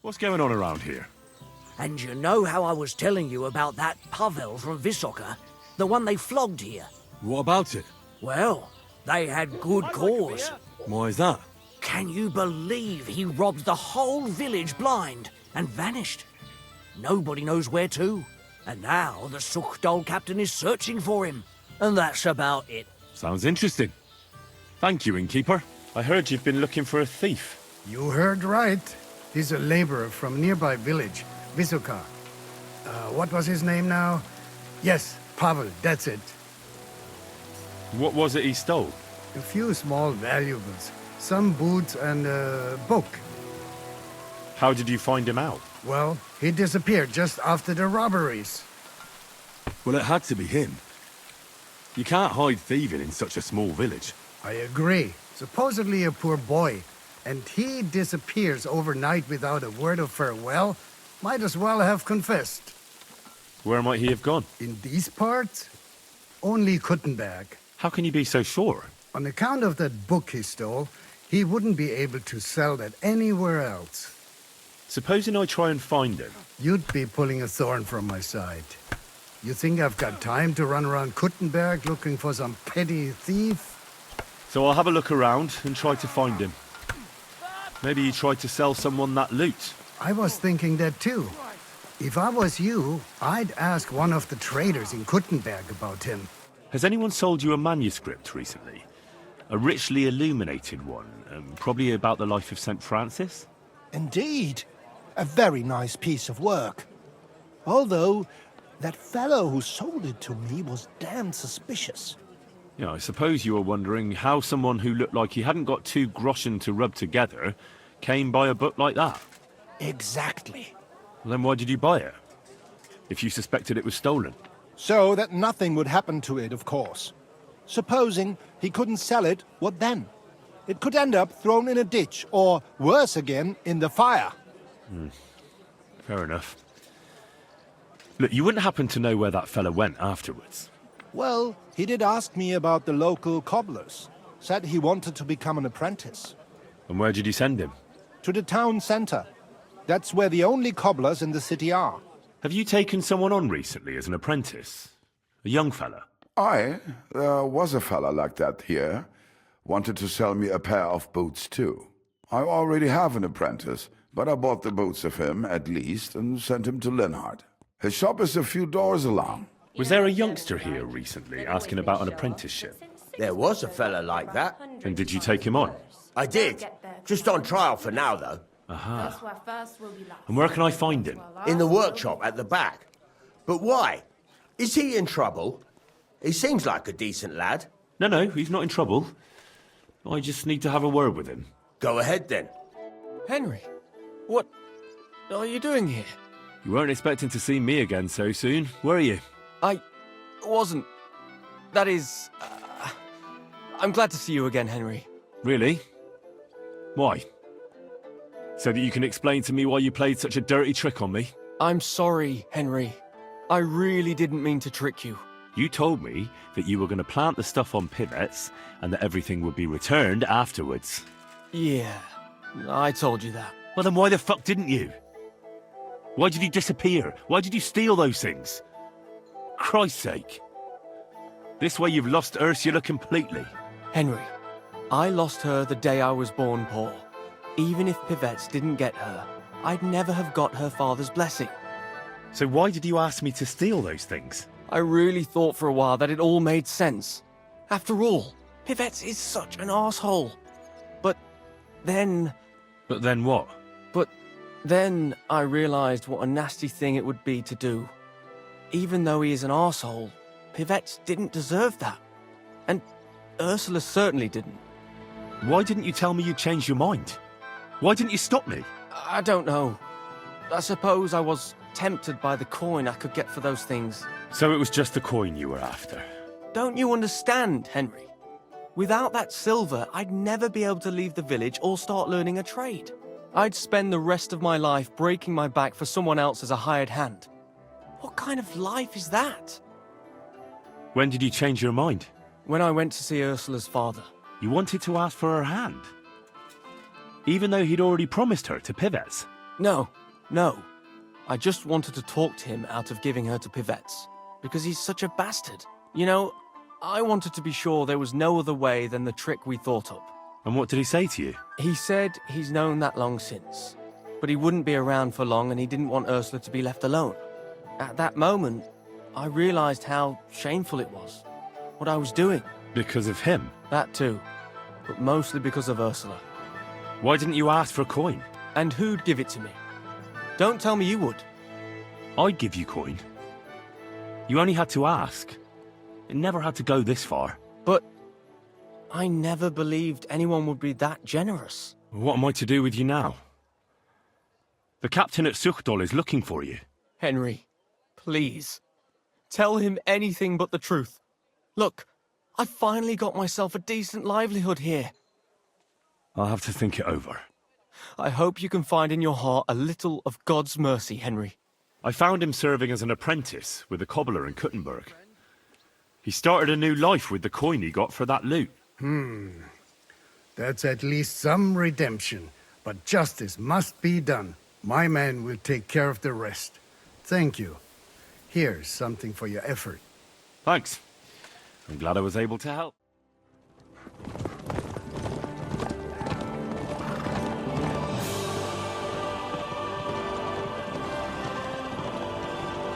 What's going on around here? And you know how I was telling you about that Pavel from Vysoka? The one they flogged here? What about it? Well, they had good cause. Why is that? Can you believe he robbed the whole village blind and vanished? Nobody knows where to. And now the Suchdol captain is searching for him. And that's about it. Sounds interesting. Thank you, innkeeper. I heard you've been looking for a thief. You heard right. He's a laborer from nearby village, Vysoka. What was his name now? Yes, Pavel, that's it. What was it he stole? A few small valuables. Some boots and a book. How did you find him out? Well, he disappeared just after the robberies. Well, it had to be him. You can't hide thieving in such a small village. I agree. Supposedly a poor boy. And he disappears overnight without a word of farewell. Might as well have confessed. Where might he have gone? In these parts? Only Kuttenberg. How can you be so sure? On account of that book he stole, he wouldn't be able to sell that anywhere else. Supposing I try and find him. You'd be pulling a thorn from my side. You think I've got time to run around Kuttenberg looking for some petty thief? So I'll have a look around and try to find him. Maybe he tried to sell someone that loot. I was thinking that too. If I was you, I'd ask one of the traders in Kuttenberg about him. Has anyone sold you a manuscript recently? A richly illuminated one, probably about the life of St. Francis? Indeed. A very nice piece of work. Although, that fellow who sold it to me was damn suspicious. Yeah, I suppose you were wondering how someone who looked like he hadn't got 2 groschen to rub together came by a book like that. Exactly. Well, then why did you buy it? If you suspected it was stolen? So that nothing would happen to it, of course. Supposing he couldn't sell it, what then? It could end up thrown in a ditch, or worse again, in the fire. Fair enough. Look, you wouldn't happen to know where that fella went afterwards? Well, he did ask me about the local cobblers. Said he wanted to become an apprentice. And where did you send him? To the town center. That's where the only cobblers in the city are. Have you taken someone on recently as an apprentice? A young fella? There was a fella like that here. Wanted to sell me a pair of boots too. I already have an apprentice, but I bought the boots of him, at least, and sent him to Linhart. His shop is a few doors along. Was there a youngster here recently asking about an apprenticeship? There was a fella like that. And did you take him on? I did. Just on trial for now, though. Aha. And where can I find him? In the workshop at the back. But why? Is he in trouble? He seems like a decent lad. No, he's not in trouble. I just need to have a word with him. Go ahead, then. Henry, what are you doing here? You weren't expecting to see me again so soon, were you? I wasn't. That is... I'm glad to see you again, Henry. Really? Why? So that you can explain to me why you played such a dirty trick on me? I'm sorry, Henry. I really didn't mean to trick you. You told me that you were going to plant the stuff on pivots and that everything would be returned afterwards. Yeah, I told you that. Well, then why the fuck didn't you? Why did you disappear? Why did you steal those things? Christ's sake. This way you've lost Ursula completely. Henry, I lost her the day I was born, Paul. Even if Pivettes didn't get her, I'd never have got her father's blessing. So why did you ask me to steal those things? I really thought for a while that it all made sense. After all, Pivettes is such an asshole. But then what? But then I realized what a nasty thing it would be to do. Even though he is an arsehole, Pivettes didn't deserve that. And Ursula certainly didn't. Why didn't you tell me you changed your mind? Why didn't you stop me? I don't know. I suppose I was tempted by the coin I could get for those things. So it was just the coin you were after? Don't you understand, Henry? Without that silver, I'd never be able to leave the village or start learning a trade. I'd spend the rest of my life breaking my back for someone else as a hired hand. What kind of life is that? When did you change your mind? When I went to see Ursula's father. You wanted to ask for her hand? Even though he'd already promised her to Pivettes? No. I just wanted to talk to him out of giving her to Pivette's, because he's such a bastard. You know, I wanted to be sure there was no other way than the trick we thought up. And what did he say to you? He said he's known that long since, but he wouldn't be around for long and he didn't want Ursula to be left alone. At that moment, I realized how shameful it was, what I was doing. Because of him? That too, but mostly because of Ursula. Why didn't you ask for a coin? And who'd give it to me? Don't tell me you would. I'd give you coin. You only had to ask. It never had to go this far. But I never believed anyone would be that generous. What am I to do with you now? The captain at Suchdol is looking for you. Henry, please. Tell him anything but the truth. Look, I finally got myself a decent livelihood here. I'll have to think it over. I hope you can find in your heart a little of God's mercy, Henry. I found him serving as an apprentice with a cobbler in Kuttenberg. He started a new life with the coin he got for that loot. That's at least some redemption, but justice must be done. My man will take care of the rest. Thank you. Here's something for your effort. Thanks. I'm glad I was able to help.